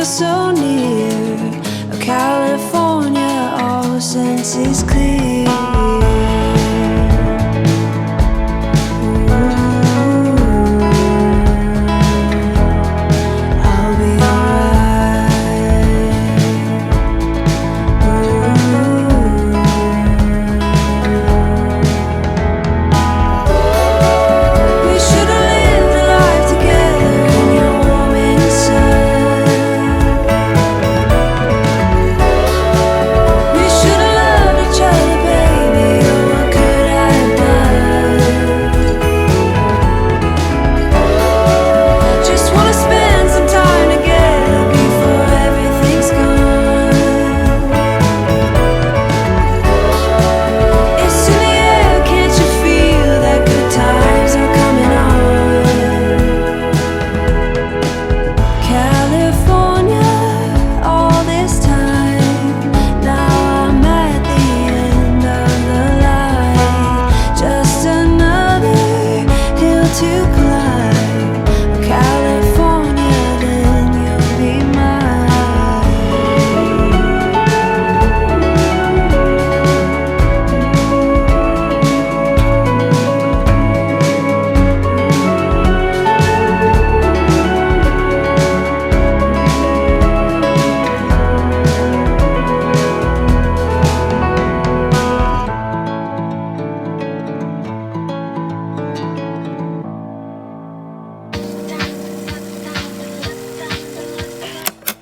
feel so near. Oh, California, all senses clear.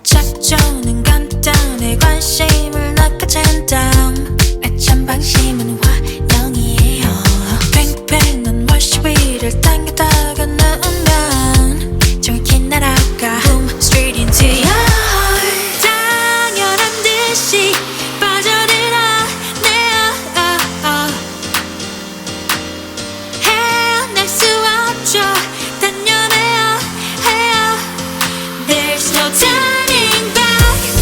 작전은 간단해. 관심을 낚아챈 다음 애찬 방심은 환영이에요. 팽팽한 월시 위를 당겼다가 누우면 정확히 날아가 Boom straight into your heart. 당연한 듯이 빠져들어 내 헤어날 수 없죠. 단연해요 해요. There's no turning back.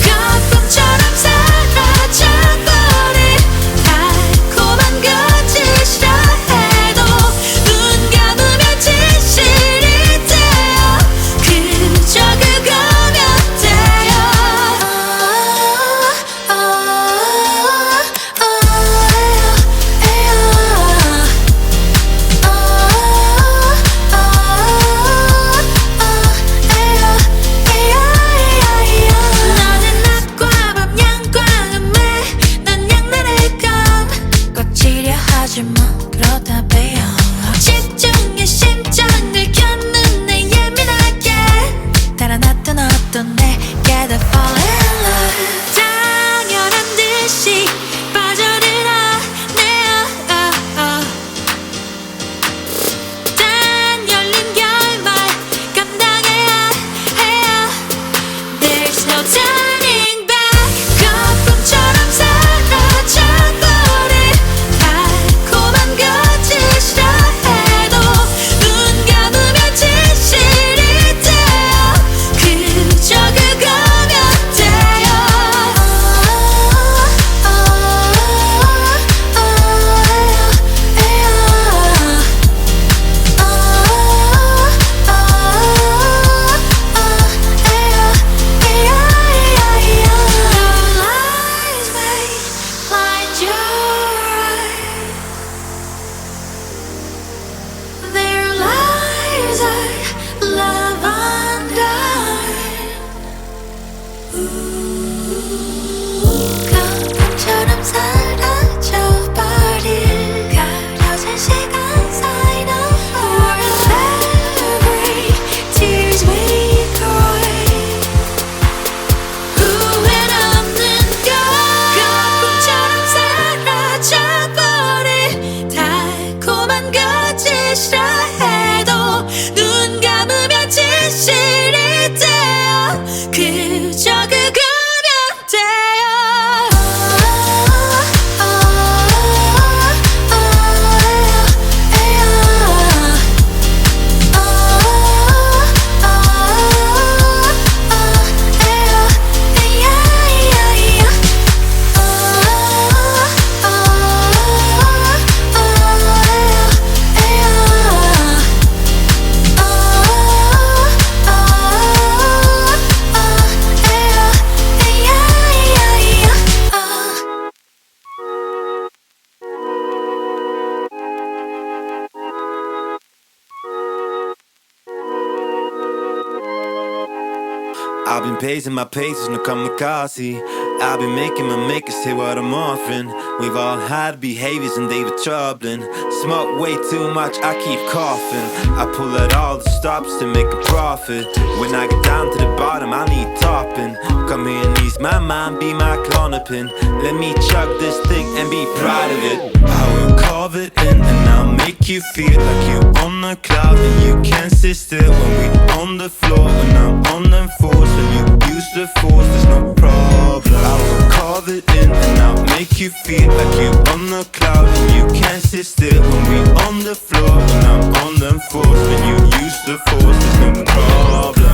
I've been pacing my paces, no kamikaze. I've been making my makers say what I'm offering. We've all had behaviors and they were troubling. Smoke way too much, I keep coughing. I pull out all the stops to make a profit. When I get down to the bottom, I need topping. Come here and ease my mind, be my clonopin. Let me chug this thing and be proud of it. I will carve it in and I'll make you feel like you on the cloud and you can't sit still when we on the floor. When I'm on them fours, when you use the force, there's no problem. I will carve it in and I'll make you feel like you on the cloud and you can't sit still when we on the floor. When I'm on them fours, when you use the force, there's no problem.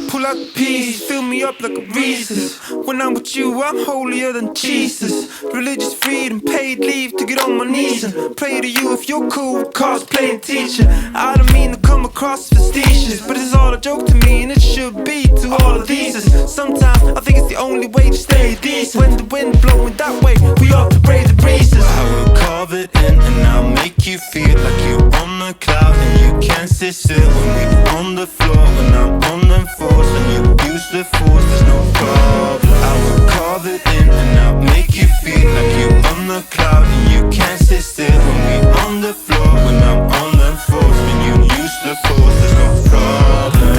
Pull out the peas, fill me up like a Reese's. When I'm with you, I'm holier than Jesus. Religious freedom, paid leave to get on my knees and pray to you if you're cool with cosplaying teacher. I don't mean to come across facetious, but it's all a joke to me and it should be to all of these. Sometimes I think it's the only way to stay decent. When the wind blowing that way, we ought to brave the breezes. I will carve it in and I'll make you feel like you on the cloud and you can't sit still when we on the floor. When I'm on them fours, when you use the force, there's no problem. I will carve it in and I'll make you feel like you on the cloud and you can't sit still when we on the floor. When I'm on them fours, when you use the force, there's no problem.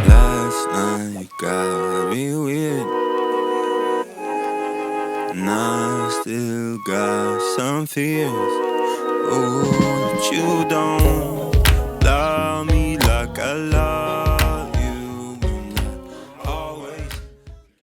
Last night you got me weird, and I still got some fears. Oh, that you don't